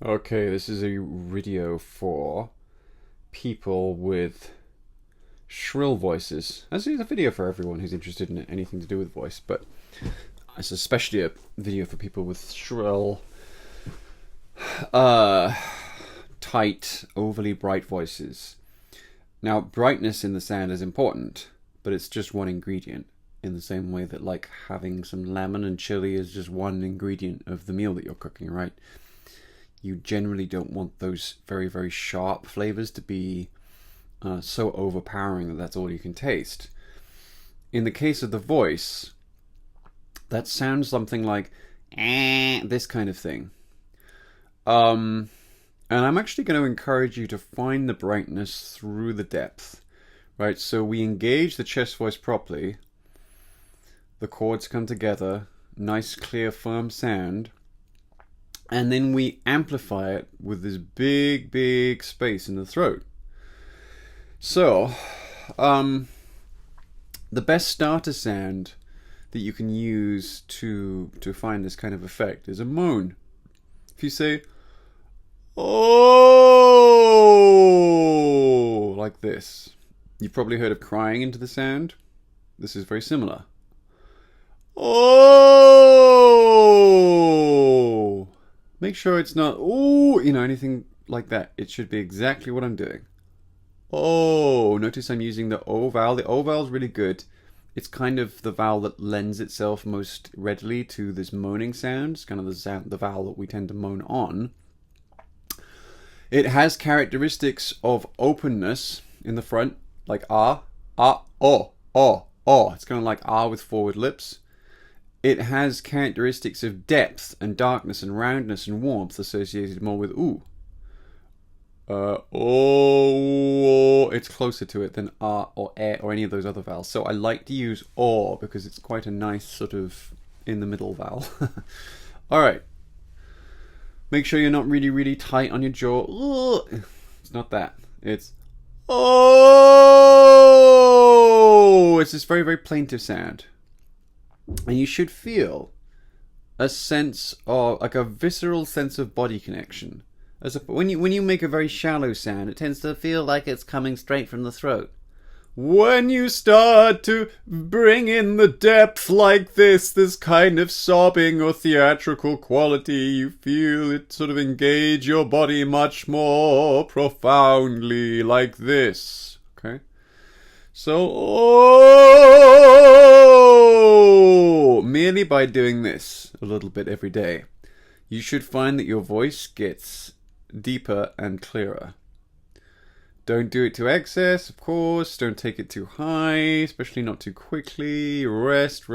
Okay, this is a video for people with shrill voices. As is a video for everyone who's interested in anything to do with voice, but it's especially a video for people with shrill, uh, tight, overly bright voices. Now, brightness in the sound is important, but it's just one ingredient. In the same way that, like, having some lemon and chili is just one ingredient of the meal that you're cooking, right? You generally don't want those very, very sharp flavors to be so overpowering that that's all you can taste. In the case of the voice, that sounds something like this kind of thing. And I'm actually going to encourage you to find the brightness through the depth, right? So we engage the chest voice properly. The chords come together, nice, clear, firm sound. And then we amplify it with this big, big space in the throat. So, the best starter sound that you can use to find this kind of effect is a moan. If you say, oh, like this, you've probably heard of crying into the sound. This is very similar. Oh! Make sure it's not, ooh, anything like that. It should be exactly what I'm doing. Oh, notice I'm using the O vowel. The O vowel is really good. It's kind of the vowel that lends itself most readily to this moaning sound. It's kind of the vowel that we tend to moan on. It has characteristics of openness in the front, like ah, oh. It's kind of like ah with forward lips. It has characteristics of depth and darkness and roundness and warmth associated more with ooh. Oh, it's closer to it than ah or eh or any of those other vowels. So I like to use or because it's quite a nice sort of in the middle vowel. All right. Make sure you're not really, really tight on your jaw. Ooh. It's not that. It's oh. It's this very, very plaintive sound. And you should feel a sense of, like a visceral sense of body connection. When you make a very shallow sound, it tends to feel like it's coming straight from the throat. When you start to bring in the depth like this kind of sobbing or theatrical quality, you feel it sort of engage your body much more profoundly like this. Okay? So, oh, merely by doing this a little bit every day, you should find that your voice gets deeper and clearer. Don't do it to excess, of course. Don't take it too high, especially not too quickly. Rest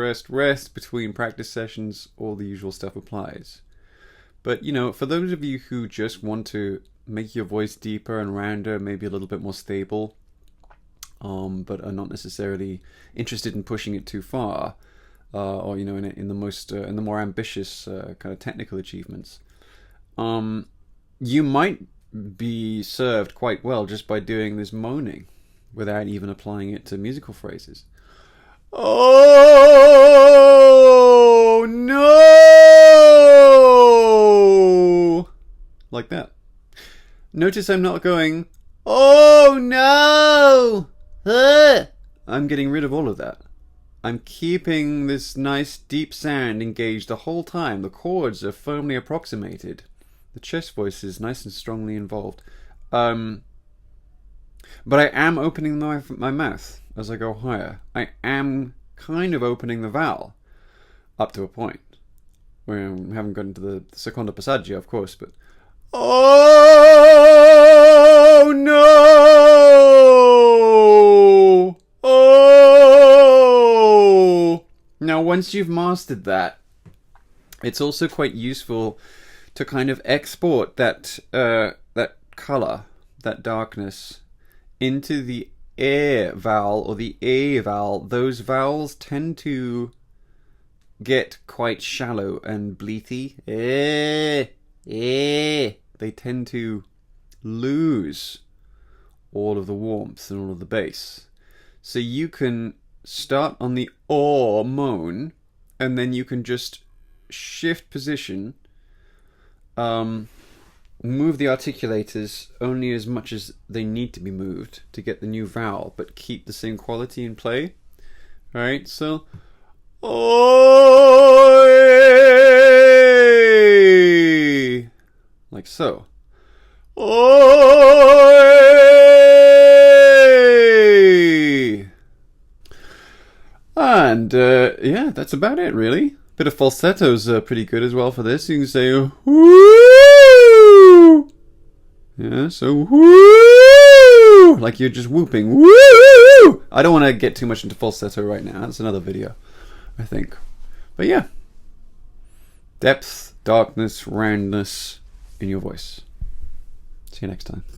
between practice sessions. All the usual stuff applies. But, for those of you who just want to make your voice deeper and rounder, maybe a little bit more stable, but are not necessarily interested in pushing it too far, or in the more ambitious kind of technical achievements, you might be served quite well just by doing this moaning without even applying it to musical phrases. Oh no! Like that. Notice I'm not going, oh no! I'm getting rid of all of that. I'm keeping this nice deep sound engaged the whole time. The chords are firmly approximated. The chest voice is nice and strongly involved. But I am opening my mouth as I go higher. I am kind of opening the vowel up to a point. We haven't gotten to the seconda passaggio, of course, but oh no! Oh! Now, once you've mastered that, it's also quite useful to kind of export that color, that darkness, into the e vowel or the a vowel. Those vowels tend to get quite shallow and bleathy. They tend to lose all of the warmth and all of the bass. So you can start on the or moan, and then you can just shift position move the articulators only as much as they need to be moved to get the new vowel, but keep the same quality in play. Alright, so oi, like so. Oi! And yeah, that's about it really. Bit of falsetto's pretty good as well for this. You can say woo! Yeah, so woo! Like you're just whooping. Woo! I don't want to get too much into falsetto right now. That's another video, I think. But yeah. Depth, darkness, roundness in your voice. See you next time.